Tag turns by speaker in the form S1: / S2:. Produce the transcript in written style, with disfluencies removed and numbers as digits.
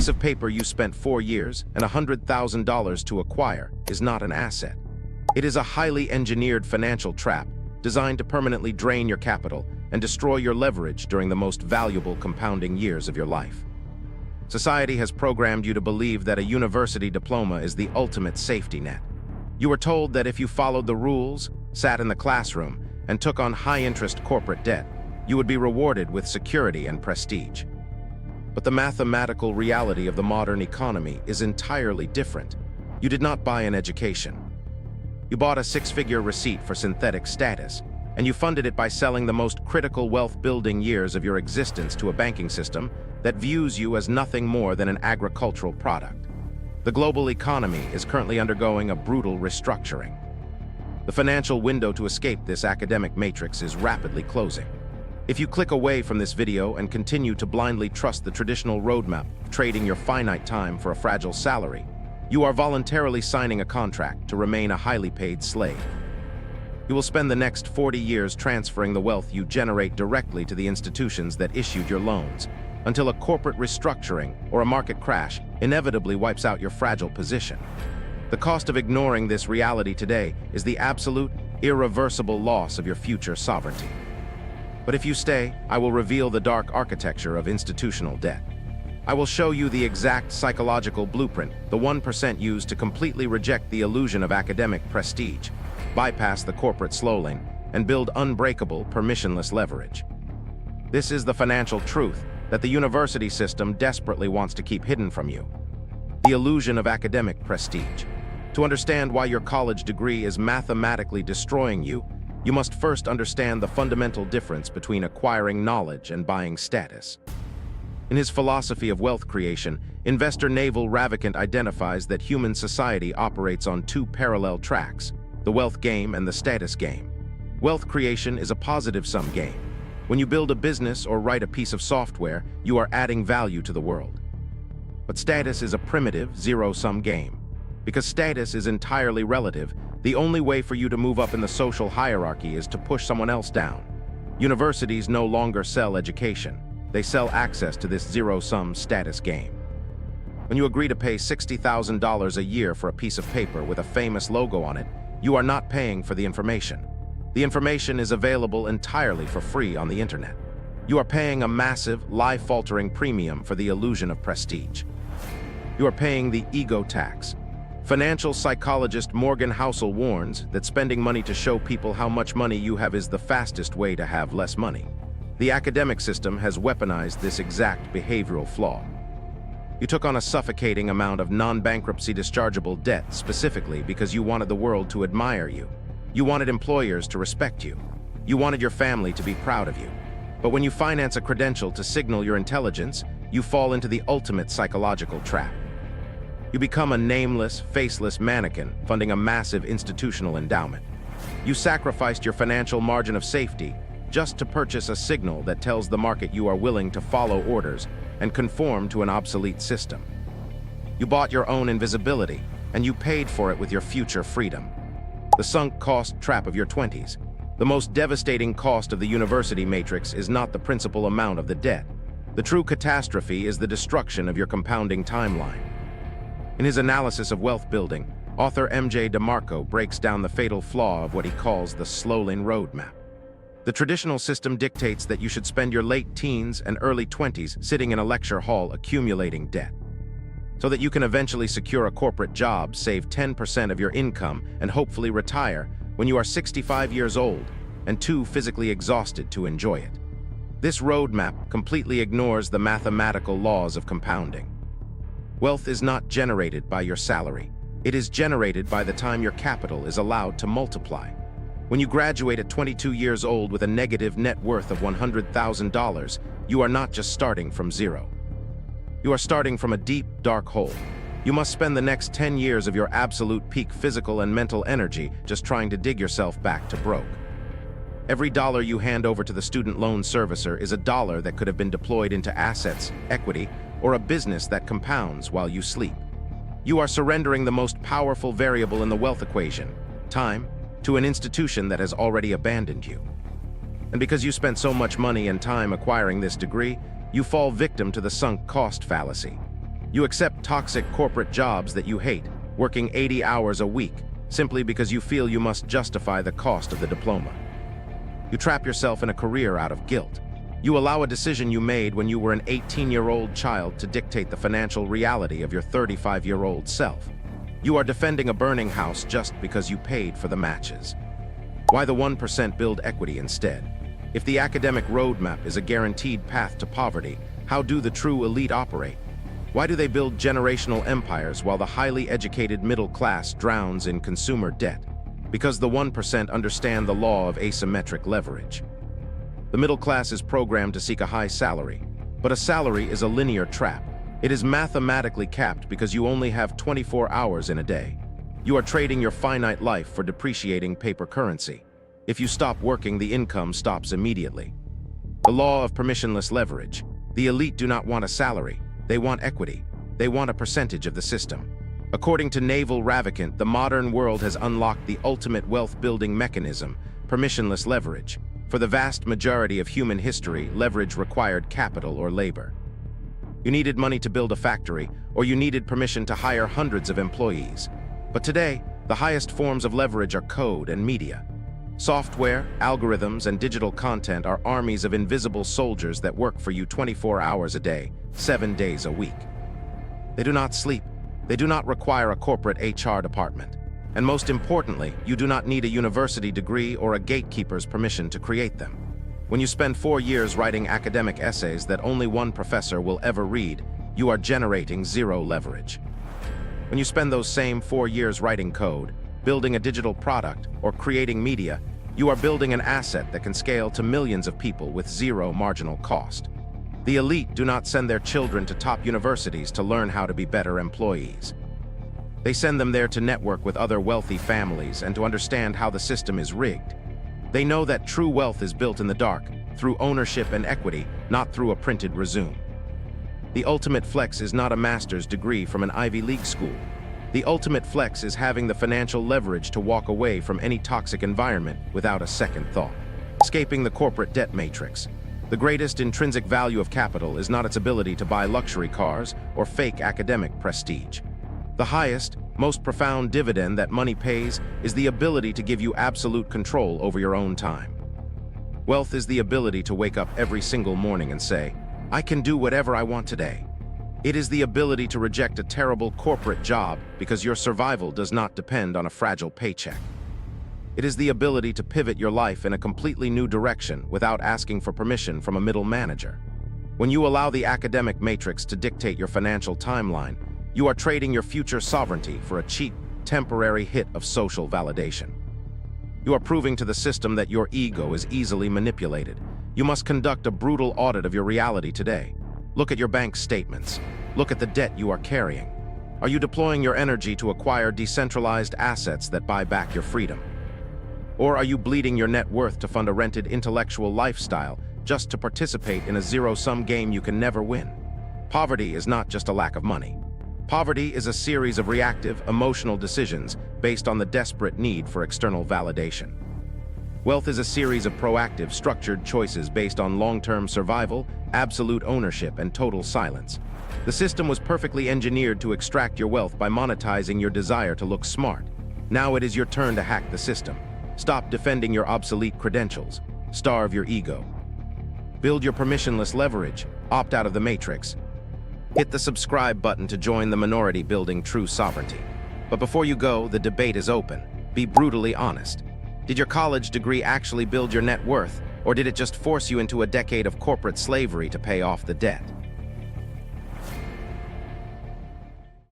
S1: piece of paper you spent 4 years and $100,000 to acquire is not an asset. It is a highly engineered financial trap designed to permanently drain your capital and destroy your leverage during the most valuable compounding years of your life. Society has programmed you to believe that a university diploma is the ultimate safety net. You were told that if you followed the rules, sat in the classroom, and took on high-interest corporate debt, you would be rewarded with security and prestige. But the mathematical reality of the modern economy is entirely different. You did not buy an education. You bought a 6-figure receipt for synthetic status, and you funded it by selling the most critical wealth-building years of your existence to a banking system that views you as nothing more than an agricultural product. The global economy is currently undergoing a brutal restructuring. The financial window to escape this academic matrix is rapidly closing. If you click away from this video and continue to blindly trust the traditional roadmap of trading your finite time for a fragile salary, you are voluntarily signing a contract to remain a highly paid slave. You will spend the next 40 years transferring the wealth you generate directly to the institutions that issued your loans, until a corporate restructuring or a market crash inevitably wipes out your fragile position. The cost of ignoring this reality today is the absolute, irreversible loss of your future sovereignty. But if you stay, I will reveal the dark architecture of institutional debt. I will show you the exact psychological blueprint the 1% use to completely reject the illusion of academic prestige, bypass the corporate slow lane, and build unbreakable, permissionless leverage. This is the financial truth that the university system desperately wants to keep hidden from you. The illusion of academic prestige. To understand why your college degree is mathematically destroying you, you must first understand the fundamental difference between acquiring knowledge and buying status. In his philosophy of wealth creation, investor Naval Ravikant identifies that human society operates on 2 parallel tracks, the wealth game and the status game. Wealth creation is a positive-sum game. When you build a business or write a piece of software, you are adding value to the world. But status is a primitive, zero-sum game. Because status is entirely relative, the only way for you to move up in the social hierarchy is to push someone else down. Universities no longer sell education. They sell access to this zero-sum status game. When you agree to pay $60,000 a year for a piece of paper with a famous logo on it, you are not paying for the information. The information is available entirely for free on the internet. You are paying a massive, life-altering premium for the illusion of prestige. You are paying the ego tax. Financial psychologist Morgan Housel warns that spending money to show people how much money you have is the fastest way to have less money. The academic system has weaponized this exact behavioral flaw. You took on a suffocating amount of non-bankruptcy dischargeable debt specifically because you wanted the world to admire you. You wanted employers to respect you. You wanted your family to be proud of you. But when you finance a credential to signal your intelligence, you fall into the ultimate psychological trap. You become a nameless, faceless mannequin funding a massive institutional endowment. You sacrificed your financial margin of safety just to purchase a signal that tells the market you are willing to follow orders and conform to an obsolete system. You bought your own invisibility, and you paid for it with your future freedom. The sunk cost trap of your 20s. The most devastating cost of the university matrix is not the principal amount of the debt. The true catastrophe is the destruction of your compounding timeline. In his analysis of wealth building, author M.J. DeMarco breaks down the fatal flaw of what he calls the slow lane roadmap. The traditional system dictates that you should spend your late teens and early 20s sitting in a lecture hall accumulating debt, so that you can eventually secure a corporate job, save 10% of your income, and hopefully retire when you are 65 years old and too physically exhausted to enjoy it. This roadmap completely ignores the mathematical laws of compounding. Wealth is not generated by your salary. It is generated by the time your capital is allowed to multiply. When you graduate at 22 years old with a negative net worth of $100,000, you are not just starting from zero. You are starting from a deep, dark hole. You must spend the next 10 years of your absolute peak physical and mental energy just trying to dig yourself back to broke. Every dollar you hand over to the student loan servicer is a dollar that could have been deployed into assets, equity, or a business that compounds while you sleep. You are surrendering the most powerful variable in the wealth equation, time, to an institution that has already abandoned you. And because you spent so much money and time acquiring this degree, you fall victim to the sunk cost fallacy. You accept toxic corporate jobs that you hate, working 80 hours a week, simply because you feel you must justify the cost of the diploma. You trap yourself in a career out of guilt. You allow a decision you made when you were an 18-year-old child to dictate the financial reality of your 35-year-old self. You are defending a burning house just because you paid for the matches. Why the 1% build equity instead? If the academic roadmap is a guaranteed path to poverty, how do the true elite operate? Why do they build generational empires while the highly educated middle class drowns in consumer debt? Because the 1% understand the law of asymmetric leverage. The middle class is programmed to seek a high salary, but a salary is a linear trap. It is mathematically capped because you only have 24 hours in a day. You are trading your finite life for depreciating paper currency. If you stop working, the income stops immediately. The law of permissionless leverage. The elite do not want a salary. They want equity. They want a percentage of the system. According to Naval Ravikant, the modern world has unlocked the ultimate wealth-building mechanism, permissionless leverage. For the vast majority of human history, leverage required capital or labor. You needed money to build a factory, or you needed permission to hire hundreds of employees. But today, the highest forms of leverage are code and media. Software, algorithms, and digital content are armies of invisible soldiers that work for you 24 hours a day, 7 days a week. They do not sleep. They do not require a corporate HR department. And most importantly, you do not need a university degree or a gatekeeper's permission to create them. When you spend 4 years writing academic essays that only one professor will ever read, you are generating zero leverage. When you spend those same 4 years writing code, building a digital product, or creating media, you are building an asset that can scale to millions of people with zero marginal cost. The elite do not send their children to top universities to learn how to be better employees. They send them there to network with other wealthy families and to understand how the system is rigged. They know that true wealth is built in the dark, through ownership and equity, not through a printed resume. The ultimate flex is not a master's degree from an Ivy League school. The ultimate flex is having the financial leverage to walk away from any toxic environment without a second thought. Escaping the corporate debt matrix. The greatest intrinsic value of capital is not its ability to buy luxury cars or fake academic prestige. The highest, most profound dividend that money pays is the ability to give you absolute control over your own time. Wealth is the ability to wake up every single morning and say, I can do whatever I want today. It is the ability to reject a terrible corporate job because your survival does not depend on a fragile paycheck. It is the ability to pivot your life in a completely new direction without asking for permission from a middle manager. When you allow the academic matrix to dictate your financial timeline, you are trading your future sovereignty for a cheap, temporary hit of social validation. You are proving to the system that your ego is easily manipulated. You must conduct a brutal audit of your reality today. Look at your bank statements. Look at the debt you are carrying. Are you deploying your energy to acquire decentralized assets that buy back your freedom? Or are you bleeding your net worth to fund a rented intellectual lifestyle just to participate in a zero-sum game you can never win? Poverty is not just a lack of money. Poverty is a series of reactive, emotional decisions based on the desperate need for external validation. Wealth is a series of proactive, structured choices based on long-term survival, absolute ownership, and total silence. The system was perfectly engineered to extract your wealth by monetizing your desire to look smart. Now it is your turn to hack the system. Stop defending your obsolete credentials. Starve your ego. Build your permissionless leverage. Opt out of the matrix. Hit the subscribe button to join the minority building true sovereignty. But before you go, the debate is open. Be brutally honest. Did your college degree actually build your net worth, or did it just force you into a decade of corporate slavery to pay off the debt?